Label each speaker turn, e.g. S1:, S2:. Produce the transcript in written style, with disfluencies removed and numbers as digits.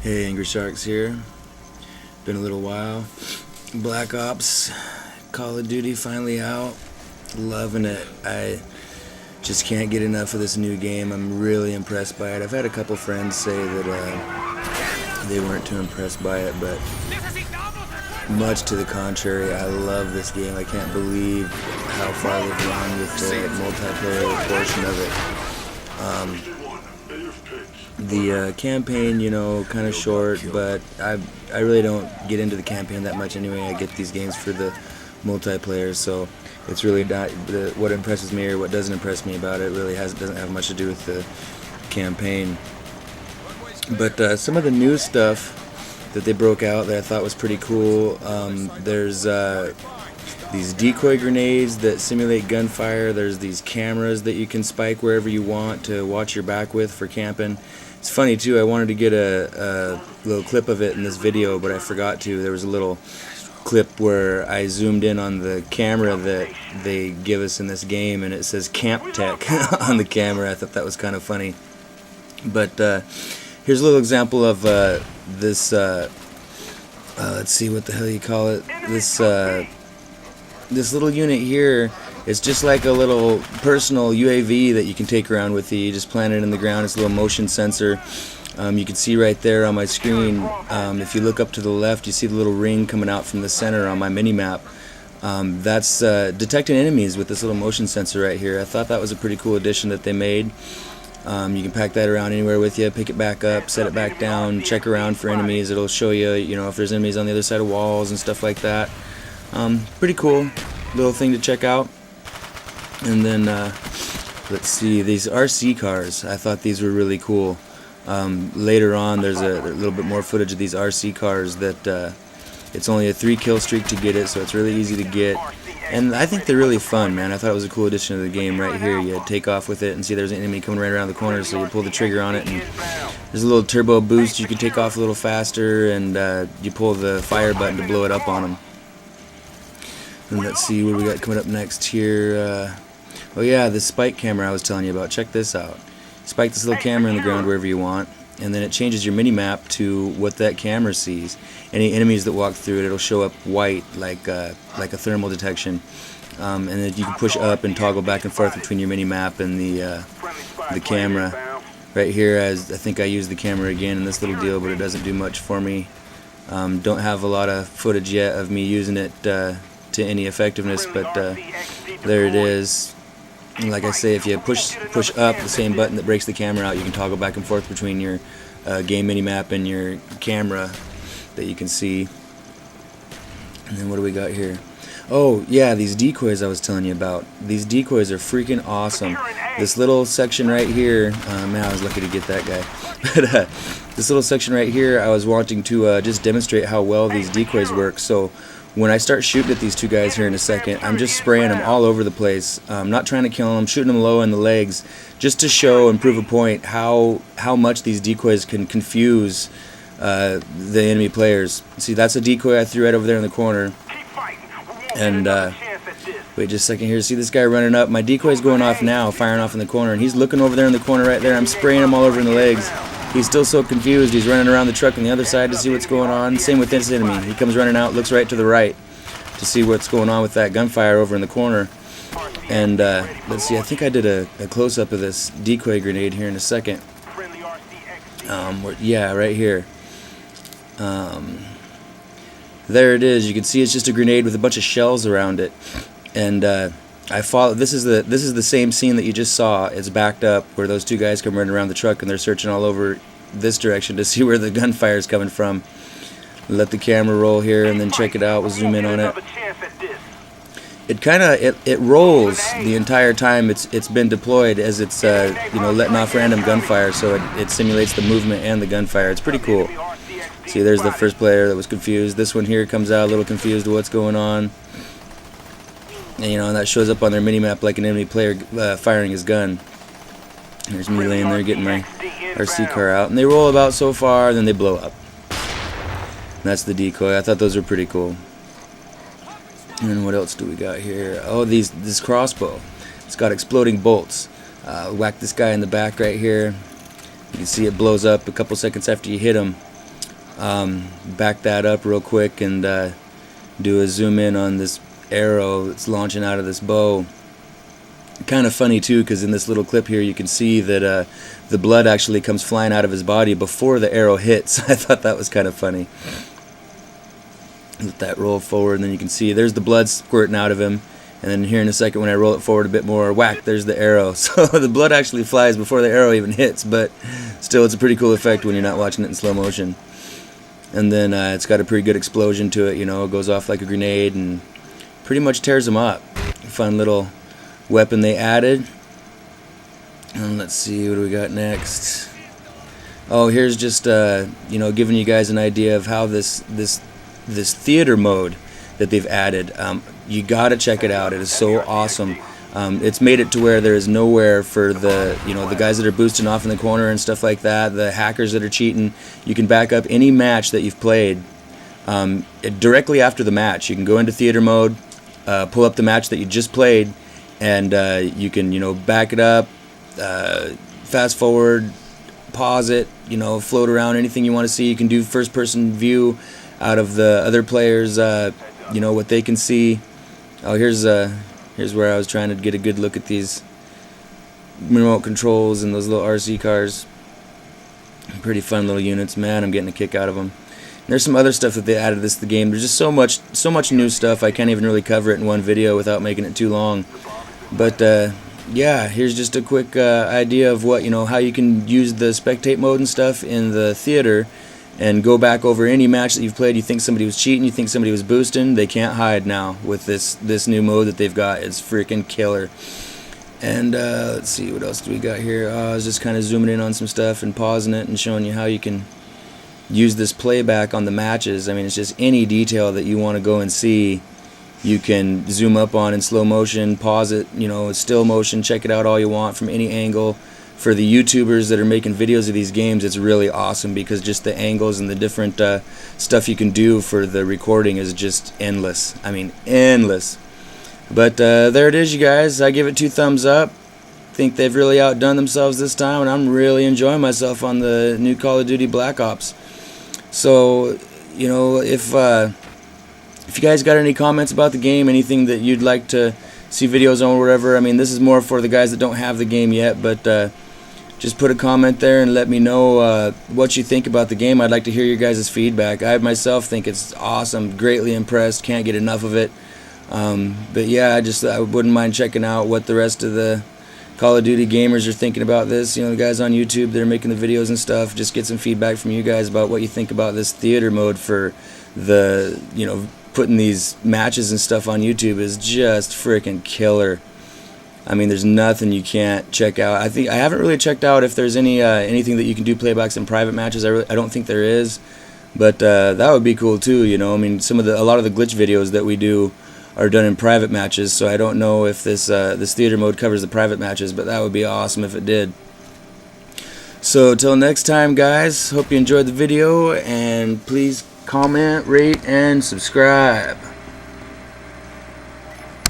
S1: Hey, Angrysharks here. Been a little while. Black Ops, Call of Duty finally out. Loving it. I just can't get enough of this new game. I'm really impressed by it. I've had a couple friends say that they weren't too impressed by it, but much to the contrary, I love this game. I can't believe how far they've gone with the multiplayer portion of it. The campaign, kind of short, but I really don't get into the campaign that much anyway. I get these games for the multiplayer, so it's really not what impresses me or what doesn't impress me about it. Really doesn't have much to do with the campaign. But some of the new stuff that they broke out that I thought was pretty cool. There's these decoy grenades that simulate gunfire. There's these cameras that you can spike wherever you want to watch your back with for camping. It's funny too, I wanted to get a little clip of it in this video, but I forgot to. There was a little clip where I zoomed in on the camera that they give us in this game, and it says Camp Tech on the camera. I thought that was kind of funny. But here's a little example of this, let's see what the hell you call it, this little unit here. It's just like a little personal UAV that you can take around with you. You just plant it in the ground. It's a little motion sensor. You can see right there on my screen, if you look up to the left, you see the little ring coming out from the center on my mini-map. That's detecting enemies with this little motion sensor right here. I thought that was a pretty cool addition that they made. You can pack that around anywhere with you, pick it back up, set it back down, check around for enemies. It'll show you, if there's enemies on the other side of walls and stuff like that. Pretty cool little thing to check out. And then let's see, these RC cars. I thought these were really cool. Later on, there's a little bit more footage of these RC cars that it's only a 3-kill streak to get it, so it's really easy to get. And I think they're really fun, man. I thought it was a cool addition to the game right here. You take off with it and see there's an enemy coming right around the corner, so you pull the trigger on it, and there's a little turbo boost. You can take off a little faster, and you pull the fire button to blow it up on them. And let's see what we got coming up next here. Oh yeah, this spike camera I was telling you about. Check this out. Spike this little camera in the ground wherever you want, and then it changes your mini-map to what that camera sees. Any enemies that walk through it, it'll show up white, like a thermal detection. And then you can push up and toggle back and forth between your mini-map and the camera. Right here, I think I used the camera again in this little deal, but it doesn't do much for me. Don't have a lot of footage yet of me using it to any effectiveness, but there it is. And like I say, if you push up, the same button that breaks the camera out, you can toggle back and forth between your game mini-map and your camera that you can see. And then what do we got here? Oh yeah, these decoys I was telling you about. These decoys are freaking awesome. This little section right here, man, I was lucky to get that guy. But this little section right here, I was wanting to just demonstrate how well these decoys work. So when I start shooting at these two guys here in a second, I'm just spraying them all over the place. I'm not trying to kill them, shooting them low in the legs, just to show and prove a point how much these decoys can confuse the enemy players. See, that's a decoy I threw right over there in the corner. And wait just a second here. See this guy running up? My decoy's going off now, firing off in the corner, and he's looking over there in the corner right there. I'm spraying him all over in the legs. He's still so confused. He's running around the truck on the other side to see what's going on. Same with this enemy. He comes running out, looks right to the right to see what's going on with that gunfire over in the corner. And let's see, I think I did a close-up of this decoy grenade here in a second. Yeah, right here. There it is. You can see it's just a grenade with a bunch of shells around it. And I follow. This is the same scene that you just saw. It's backed up where those two guys come running around the truck and they're searching all over this direction to see where the gunfire is coming from. Let the camera roll here and then check it out. We'll zoom in on it. It rolls the entire time it's been deployed as it's letting off random gunfire, so it simulates the movement and the gunfire. It's pretty cool. See, there's the first player that was confused. This one here comes out a little confused with what's going on. And that shows up on their mini-map like an enemy player firing his gun. There's me laying there getting my RC car out. And they roll about so far, then they blow up. And that's the decoy. I thought those were pretty cool. And what else do we got here? Oh, this crossbow. It's got exploding bolts. Whack this guy in the back right here. You can see it blows up a couple seconds after you hit him. back that up real quick and do a zoom in on this arrow that's launching out of this bow. Kind of funny too, because in this little clip here you can see that the blood actually comes flying out of his body before the arrow hits. I thought that was kind of funny. Let that roll forward, and then you can see there's the blood squirting out of him. And then here in a second, when I roll it forward a bit more, whack, there's the arrow. So the blood actually flies before the arrow even hits, but still it's a pretty cool effect when you're not watching it in slow motion. And then it's got a pretty good explosion to it, you know, it goes off like a grenade and pretty much tears them up. Fun little weapon they added. And let's see, what do we got next? Oh, here's just, you know, giving you guys an idea of how this theater mode that they've added. You gotta check it out. It is so awesome. It's made it to where there is nowhere for the, you know, the guys that are boosting off in the corner and stuff like that, the hackers that are cheating. You can back up any match that you've played directly after the match. You can go into theater mode, pull up the match that you just played, and you can, you know, back it up, fast forward, pause it, you know, float around, anything you want to see. You can do first person view out of the other players, you know, what they can see. Oh, here's where I was trying to get a good look at these remote controls and those little RC cars. Pretty fun little units, man. I'm getting a kick out of them. And there's some other stuff that they added to the game. There's just so much new stuff. I can't even really cover it in one video without making it too long. But yeah, here's just a quick idea of what, you know, how you can use the spectate mode and stuff in the theater and go back over any match that you've played. You think somebody was cheating, you think somebody was boosting, they can't hide now with this new mode that they've got. It's freaking killer. And let's see, what else do we got here? I was just kind of zooming in on some stuff and pausing it and showing you how you can use this playback on the matches. I mean, it's just any detail that you want to go and see, you can zoom up on in slow motion, pause it, you know, still motion, check it out all you want from any angle. For the YouTubers that are making videos of these games, it's really awesome because just the angles and the different stuff you can do for the recording is just endless. I mean, endless. But there it is, you guys. I give it 2 thumbs up. Think they've really outdone themselves this time, and I'm really enjoying myself on the new Call of Duty Black Ops. So, you know, if you guys got any comments about the game, anything that you'd like to see videos on or whatever, I mean, this is more for the guys that don't have the game yet, but just put a comment there and let me know what you think about the game. I'd like to hear your guys' feedback. I myself think it's awesome, greatly impressed, can't get enough of it. But yeah, I wouldn't mind checking out what the rest of the Call of Duty gamers are thinking about this. You know, the guys on YouTube that are making the videos and stuff, just get some feedback from you guys about what you think about this theater mode for the, you know, putting these matches and stuff on YouTube is just freaking killer. I mean, there's nothing you can't check out. I haven't really checked out if there's anything that you can do playbacks in private matches. I don't think there is, but that would be cool too. You know, I mean, a lot of the glitch videos that we do are done in private matches, so I don't know if this theater mode covers the private matches, but that would be awesome if it did. So till next time, guys, hope you enjoyed the video, and please comment, rate, and subscribe.